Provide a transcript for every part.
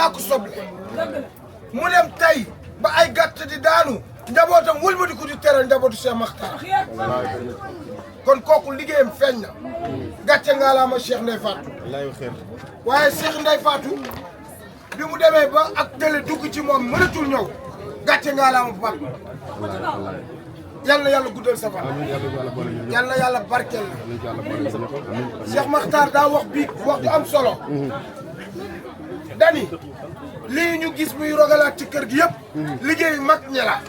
saaku soble mu dem tey ba ay gàtt di daanu njabootam wëlbati ko di teral njabootu Cheikh Makhtar kon kooku liggéeyam feeñ na gàcce ngaalaama Cheikh Ndeye Fatou waaye Cheikh Ndeye Fatou bi mu demee ba ak télé dugg ci moom mënatul ñëw gàcce nga la am Pape yal na yàlla guddal sa fan yal na yàlla barkeel la Cheikh Makhtar daa wax bii wax ju am solo dani lii ñu gis muy rogalaat ci kër gi yëpp liggéeyu mag ñi la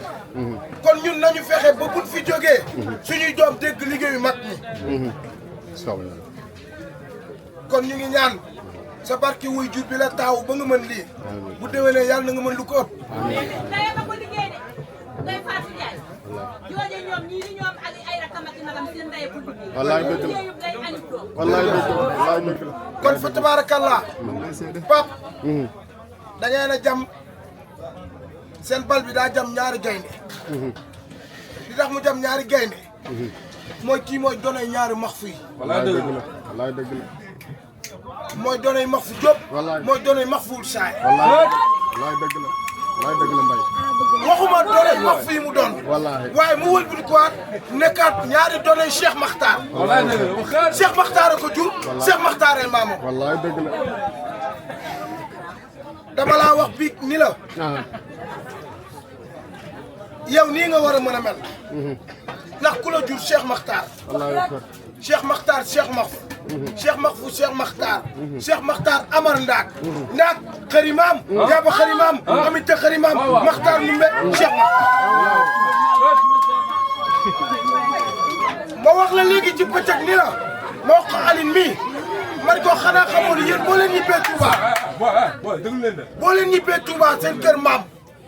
kon ñun nañu fexe ba buñ fi jógee suñuy doom dégg liggéeyu mag ñi kon ñu ngi ñaan sa barki wuy jur bi la taaw ba nga mën lii bu déwénee yàlla na nga mën lu ko ëpp daye ba ko liggéey de Ndeye Fatou Ndiaye jooje ñoom ñii di ñoom ak ay rakam ak magam seen ndaye ko liggéey wallaay dëgg la liggéeyu day añu doom wallaay dëgg la wallaay dëgg la kon fa tabarakallah Pape da ngeen a jam seen bal bi daa jam ñaari gaynde li tax mu jam ñaari gaynde mooy kii mooy donay ñaari maxfu yi wallaay dëgg la wallaay dëgg la mooy donay maxfu Diop wallaay mooy donay maxfuul saay wallaay wallaay dëgg la wallaay dëgg la Mbaye waxuma donay maxfu yi mu doon wallaay waaye mu wëlbati ko waat nekkaat ñaari donay Cheikh Makhtar Cheikh Makhtar a ko jur Cheikh Makhtar ay maamam wallaay dëgg la dama laa wax bii ni la yow nii nga war a mën a mel ndax ku la jur Cheikh Makhtar wallaay Cheikh Makhtar Cheikh Mahfou Cheikh Mahfou Cheikh Makhtar Cheikh Makhtar Amar Ndaak Ndaak xarimaam Yaba xarimaam Amite xarimaam Makhtar Numbe Cheikh Makhtar ma wax la léegi ci bëccëg ni la ma wax ko Aline mii man ko xanaa xamoon yéen boo leen ñibbee Touba boo leen ñibbee Touba seen kër maam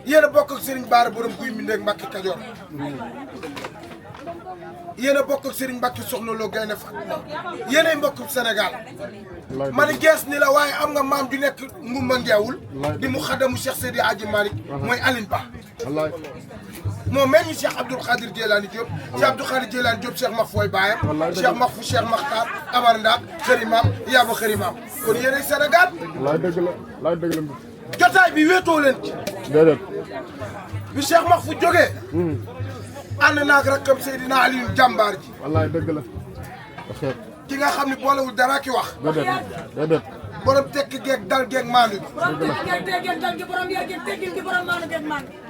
yéen a bokk ak Serigne Bara borom guy mi nekk Mbacke Kajoor yéen a bokk ak Serigne Mbacke Soxna Lo Gaynde Fatma yéen ay mbokk Sénégal ma ni gees ni la waaye am nga maam ju nekk ngumba ngeewul di mu xadamu Cheikh Seydi Hadji Malick mooy Aline Ba wallaay moom mel ni Cheikh Abdoul Khadir Djeylani Diop Cheikh Abdoul Khadir Djeylani Diop Cheikh Mahfou baayam Cheikh Mahfou Cheikh Makhtar Amar Ndaak xërimaam Yaba xërimaam kon yéen ay Sénégal wallaay dëgg la wallaay dëgg la jotaay bi wéetoo leen ci déedéet bi Cheikh Mahfou jógee ànd naag rakkam Seydina Aliou jàmbaar ji wallaay dëgg la ki nga xam ne boolewul dara ki wax déedéet déedéet borom tekki geeg dal geeg maanu bi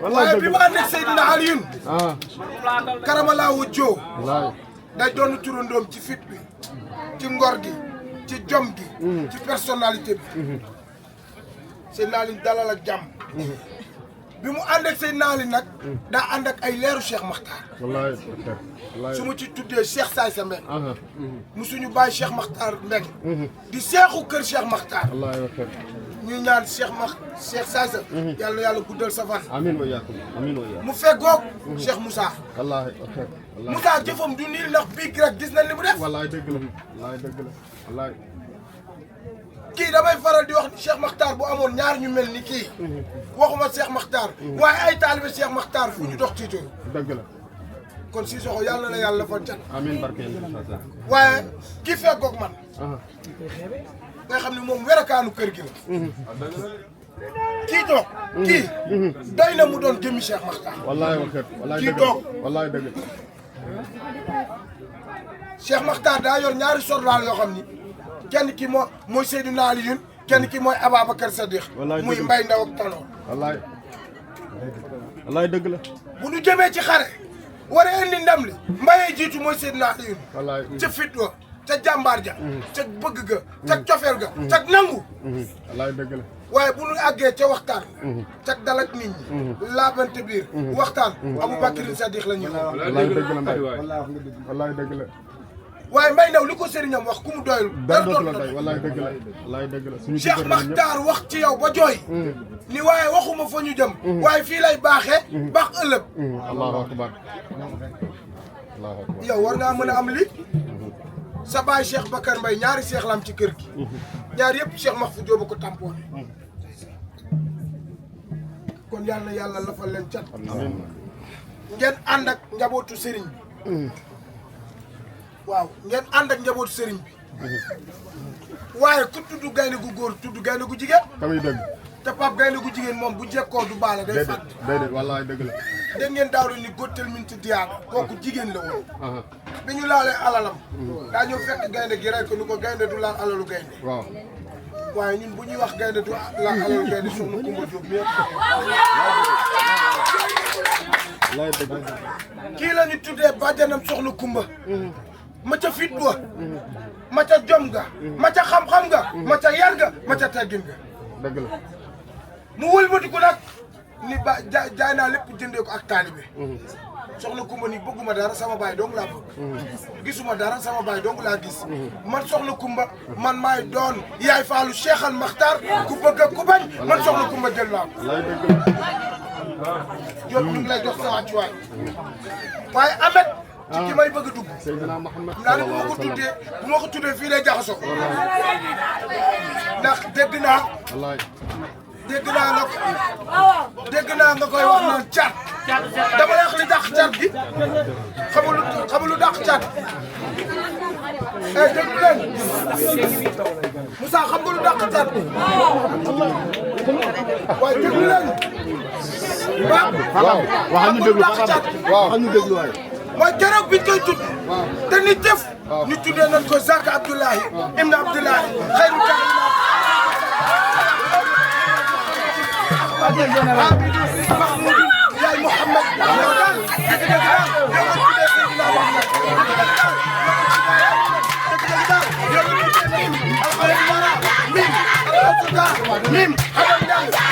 waaye bi ma ànd ak Seydina Aliou karamalaa wujjoo wallaay day doon turandoom ci fit bi ci ngor gi ci jom gi ci personnalité bi Seydina Aliou dalal ak jàmm bi mu ànd ak Seydina Aliou nag daa ànd ak ay leeru Cheikh Makhtar wallaay su ma ci tuddee Cheikh Saay sa Mbeng mu suñu bàyyi Cheikh Makhtar Mbeng di seexu kër Cheikh Makhtar ñuy ñaan Cheikh Saay sa yàlla yàlla guddal sa fan amiin wa yaakum amiin wa yaakum mu feggoog Cheikh Moussa wallaay Moussa jëfam du nii ndax bii rek gis nañ li mu def wallaay dëgg la wallaay dëgg la wallaay kii damay faral di wax ni Cheikh Makhtar bu amoon ñaar ñu mel ni kii waxuma Cheikh Makhtar waaye ay taalibe Cheikh Makhtar fu ñu dox tiito dëgg la kon si soxo yàlla na yàlla fa cat amiin barke waaye kii feggoog man nga xam ne moom werakaanu kër gi la kii toog kii doy na mu doon jëmi Cheikh Makhtar wallaay waxet wallaay kii dëgg toog wallaay dëgg Cheikh Makhtar daa yor ñaari sordaal yoo xam ni kenn ki mooy Seydina Aliou kenn ki mooy Ababacar Sadiq muy Mbay Ndaw ak Tanoor wallaay wallaay dëgg la bu ñu jëmee ci xare war a indi ndam li mbayee jiitu mooy Seydina Aliou wallaay ca fit wa ca jàmbaar ja ca bëgg ga ca cofeel ga ca nangu wallaay dëgg la waaye bu ñu àggee ca waxtaan ca dal ak nit ñi laabante biir waxtaan Aboubacar Sadiq la ñuy xool wallaay dëgg la Mbaye wallaay dëgg la waaye Mbay Ndaw li ko sëriñam wax ku mu doyul dara dootu la doy wallaay dëgg la wallaay dëgg la suñu Cheikh Makhtar wax ci yow ba jooy ni waaye waxuma fa ñu jëm waaye fii lay baaxee baax ëllëg allahu akbar allahu akbar yow war ngaa mën a am li sa baay Cheikh Bakar Mbay ñaari Cheikh lam ci kër gi ñaar yëpp Cheikh Mahfou Diop ko tampoone kon yàlla na yàlla lafal leen cat ngeen ànd ak njabootu sëriñ bi waaw ngeen ànd ak njabootu sëriñ bi waaye ku tudd gaynde gu góor tudd gaynde gu jigéen kamuy dëgg te Pape gaynde gu jigéen moom bu jekkoo du baale day fàtt déedéet wallaay dëgg la dégg ngeen daaw ni góttal minti diyaaga kooku jigéen la woon bi ñu laalee alalam daa ñëw fekk gaynde gi rey ko ni ko gaynde du laal alalu gaynde waaw waaye ñun bu ñuy wax gaynde du la alal gaynde soxna Kumba Diop mi kii la ñu tuddee bàjjanam soxna Kumba ma ca fit wa ma ca jom ga ma ca xam-xam ga ma ca yar ga ma ca teggin ga dëgg la mu wëlbatiku nag ni ba jaay naa lépp jëndee ko ak taalibe soxna Kumba ni bëgguma dara sama baay dong laa bëgg gisuma dara sama baay dong laa gis man soxna Kumba man maay doon yaay faalu Cheikh Al Makhtar ku bëgg ak ku bañ man soxna Kumba jël naa ko Diop ñu ngi lay jox sa wàccuwaay waaye Ahmed ci ki may bëgg a dugg Seydina Muhammad naa ne bu ma ko tuddee fii lay jaxasoo ndax dégg naa nga koy wax naan cat dama lay wax li dàq cat gi xamul lu dàq cat déglu leen Moussa xam nga lu dàq cat waaye déglu leen waaw waxal ñu déglu waxal ñu déglu waay mooy keroog biñ koy tudd te ni jëf ñu tuddee nañ ko Zaka Abdoulahi Ibn Abdoulahi xayru Mahmoud yaay Mouhamed yow daal dëgg daal yow nga tuddee Seydina Mouhamed dëgg daal yow nga tuddee Mim Alxayri Mim Xaram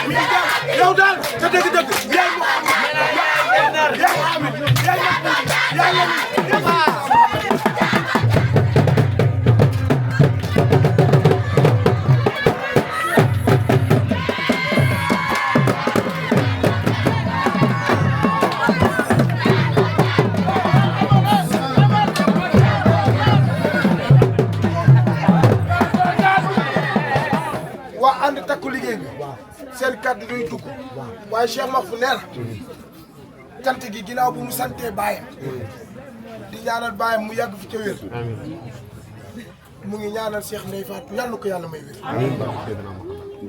Mim daal yow daal te dëgg yaay Mouhamed yaay Hamid yaay Mahmoud yaay Lamine ànd takku liggéey bi seen kàddu doy dugg waaye Cheikh Mahfou nee na cant gi ginnaaw bu mu santee baayam di ñaanal baayam mu yàgg fi ca wér mu ngi ñaanal Cheikh Ndeye Fatou yàlla na ko yàlla may wér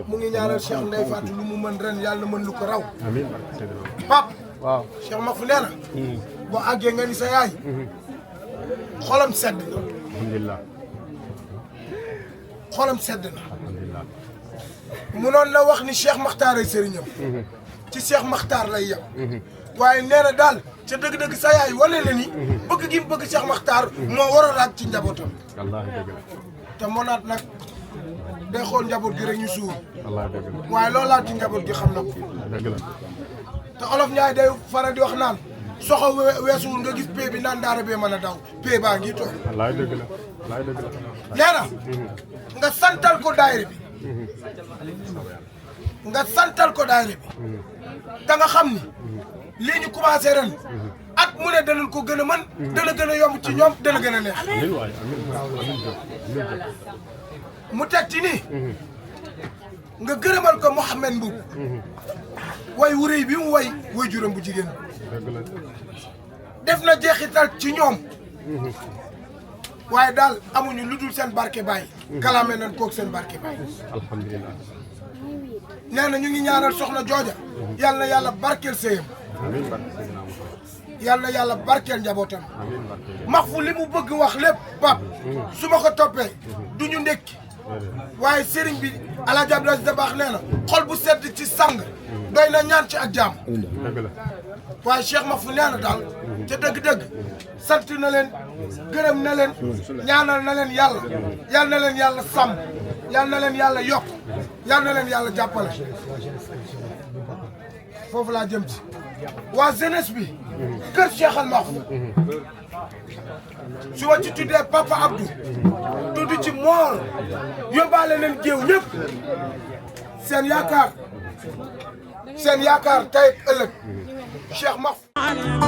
mu ngi ñaanal Cheikh Ndeye Fatou lu mu mën ren yàlla mën lu ko raw Pape waaw Cheikh Mahfou nee na boo àggee nga ni sa yaay xolam sedd na alhamdulilah xolam sedd na munoon na wax ni Cheikh Makhtar ay sëriñam ci Cheikh Makhtar lay yem waaye nee na daal ca dëgg-dëgg sa yaay wane na ni bëgg gi mu bëgg Cheikh Makhtar moo war a raag ci njabootam wallaahi dëgg la te moonaat nag day xool njaboot gi rek ñu suur wallaahi dëgg la waaye loolaat ci njaboot gi xam na ko dëgg la te olof Ndiaye day faral di wax naan soxo weesuwul nga gis pee bi naan daara bee mën a daw pee baa ngi toog wallaahi dëgg la wallaahi dëgg la nee na nga santal ko daayira bi nga santal ko daayira bi te nga xam ni lii ñu commencé ren at mu ne danañ ko gën a mën dana gën a yomb ci ñoom dana gën a neex amiin waay amiin mu teg ci ni nga gërëmal ko Mouhamed Mboub way wu rëy bi mu way juróom bu jigéen dëgg la def na jeexital ci ñoom waaye daal amuñu lu dul seen barke baay kalaame nañ koog seen barke baay alhamdulilah nee na ñu ngi ñaanal soxna jooja yàlla na yàlla barkeel sëyam amiin barke Seydina Muhammad yàlla na yàlla barkeel njabootam amiin barke Mahfou li mu bëgg wax lépp pap su ma ko toppee du ñu ndékki waaye sëriñ bi Alaaji Abdou Aziz Dabakh nee na xol bu sedd ci sang doy na ñaan ci ak jaam dëgg la waaye Cheikh Mahfou nee na daal ca dëgg-dëgg sant na leen gërëm na leen ñaanal na leen yàlla yal na leen yàlla sàmm yal na leen yàlla yokk yal na leen yàlla jàppale foofu laa jëm ci waa jeunesse bi kër Cheikh Al Mahfou su ma ci tuddee Papa Abdou tudd ci Mor yóbbaale leen géew ñëpp seen yaakaar tey ëllëg Cheikh Mahfou